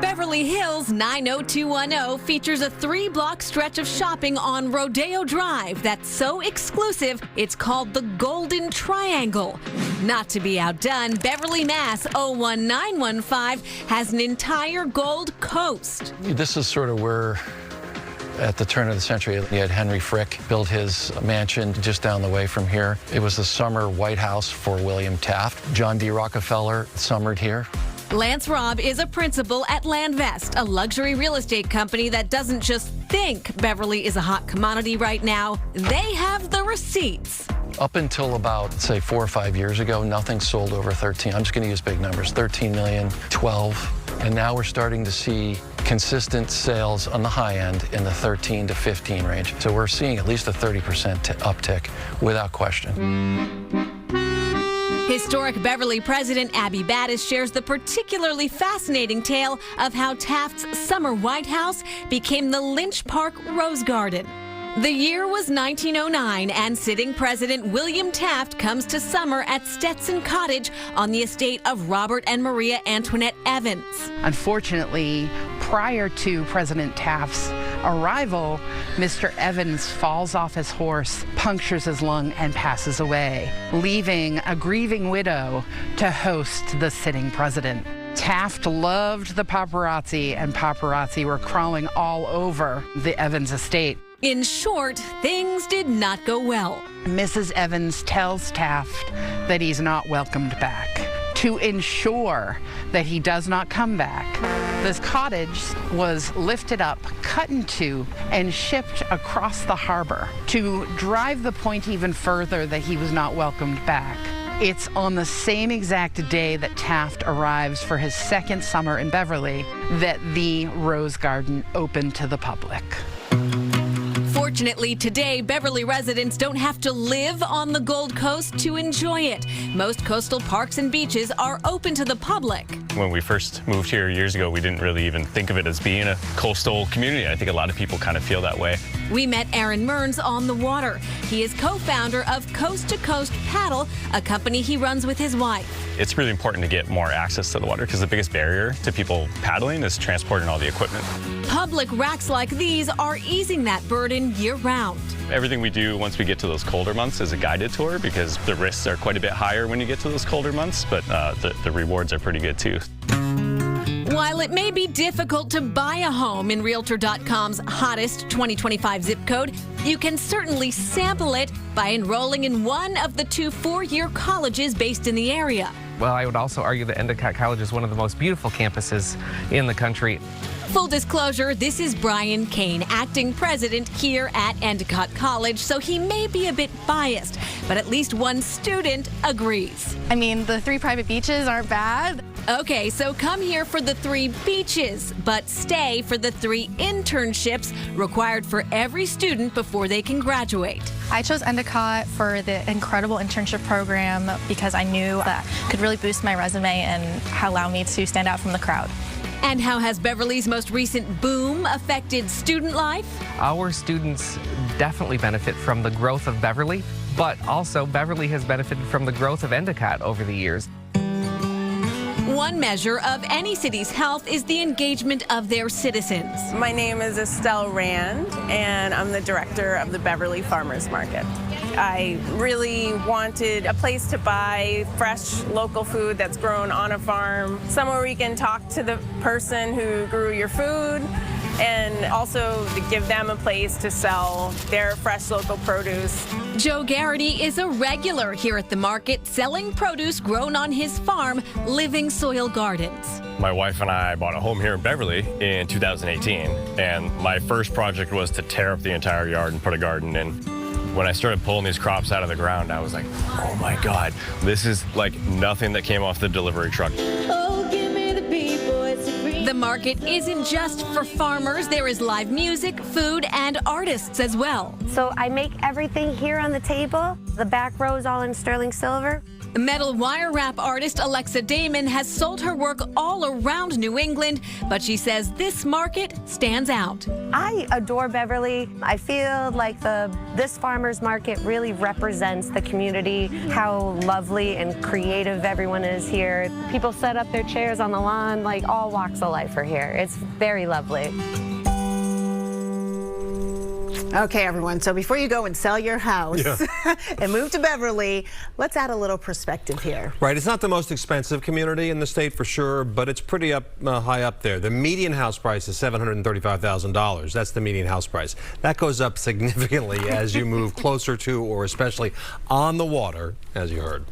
Beverly Hills 90210 features a 3-block stretch of shopping on Rodeo Drive that's so exclusive, it's called the Golden Triangle. Not to be outdone, Beverly, Mass. 01915 has an entire Gold Coast. This is sort of where, at the turn of the century, you had Henry Frick build his mansion just down the way from here. It was the summer White House for William Taft. John D. Rockefeller summered here. Lance Robb is a principal at Landvest, a luxury real estate company that doesn't just think Beverly is a hot commodity right now. They have the receipts. Up until about, say, 4 or 5 years ago, nothing sold over 13. I'm just going to use big numbers, 13 million, 12. And now we're starting to see consistent sales on the high end in the 13 to 15 range. So we're seeing at least a 30% uptick without question. Historic Beverly president Abby Battis shares the particularly fascinating tale of how Taft's summer White House became the Lynch Park Rose Garden. The year was 1909, and sitting President William Taft comes to summer at Stetson Cottage on the estate of Robert and Maria Antoinette Evans. Unfortunately, prior to President Taft's arrival, Mr. Evans falls off his horse, punctures his lung, and passes away, leaving a grieving widow to host the sitting president. Taft loved the paparazzi, and paparazzi were crawling all over the Evans estate. In short, things did not go well. Mrs. Evans tells Taft that he's not welcomed back. To ensure that he does not come back, this cottage was lifted up, cut in two, and shipped across the harbor to drive the point even further that he was not welcomed back. It's on the same exact day that Taft arrives for his second summer in Beverly that the Rose Garden opened to the public. Fortunately, today, Beverly residents don't have to live on the Gold Coast to enjoy it. Most coastal parks and beaches are open to the public. When we first moved here years ago, we didn't really even think of it as being a coastal community. I think a lot of people kind of feel that way. We met Aaron Mearns on the water. He is co-founder of Coast to Coast Paddle, a company he runs with his wife. It's really important to get more access to the water because the biggest barrier to people paddling is transporting all the equipment. Public racks like these are easing that burden year-round. Everything we do once we get to those colder months is a guided tour because the risks are quite a bit higher when you get to those colder months, but the rewards are pretty good too. While it may be difficult to buy a home in Realtor.com's hottest 2025 zip code, you can certainly sample it by enrolling in one of the 2 4-year colleges based in the area. Well, I would also argue that Endicott College is one of the most beautiful campuses in the country. Full disclosure, this is Brian Kane, acting president here at Endicott College, so he may be a bit biased, but at least one student agrees. I mean, the 3 private beaches aren't bad. Okay, so come here for the 3 beaches, but stay for the 3 internships required for every student before they can graduate. I chose Endicott for the incredible internship program because I knew that could really boost my resume and allow me to stand out from the crowd. And how has Beverly's most recent boom affected student life? Our students definitely benefit from the growth of Beverly, but also Beverly has benefited from the growth of Endicott over the years. One measure of any city's health is the engagement of their citizens. My name is Estelle Rand, and I'm the director of the Beverly Farmers Market. I really wanted a place to buy fresh local food that's grown on a farm, somewhere where you can talk to the person who grew your food, and also to give them a place to sell their fresh local produce. Joe Garrity is a regular here at the market, selling produce grown on his farm, Living Soil Gardens. My wife and I bought a home here in Beverly in 2018, and my first project was to tear up the entire yard and put a garden in. When I started pulling these crops out of the ground, I was like, oh my God, this is like nothing that came off the delivery truck. The market isn't just for farmers. There is live music, food, and artists as well. So I make everything here on the table. The back row is all in sterling silver. Metal wire wrap artist Alexa Damon has sold her work all around New England, but she says this market stands out. I adore Beverly. I feel like this farmers market really represents the community, how lovely and creative everyone is here. People set up their chairs on the lawn, like all walks of life are here. It's very lovely. Okay, everyone, so before you go and sell your house and move to Beverly, let's add a little perspective here. Right, it's not the most expensive community in the state for sure, but it's pretty high up there. The median house price is $735,000. That's the median house price. That goes up significantly as you move closer to or especially on the water, as you heard.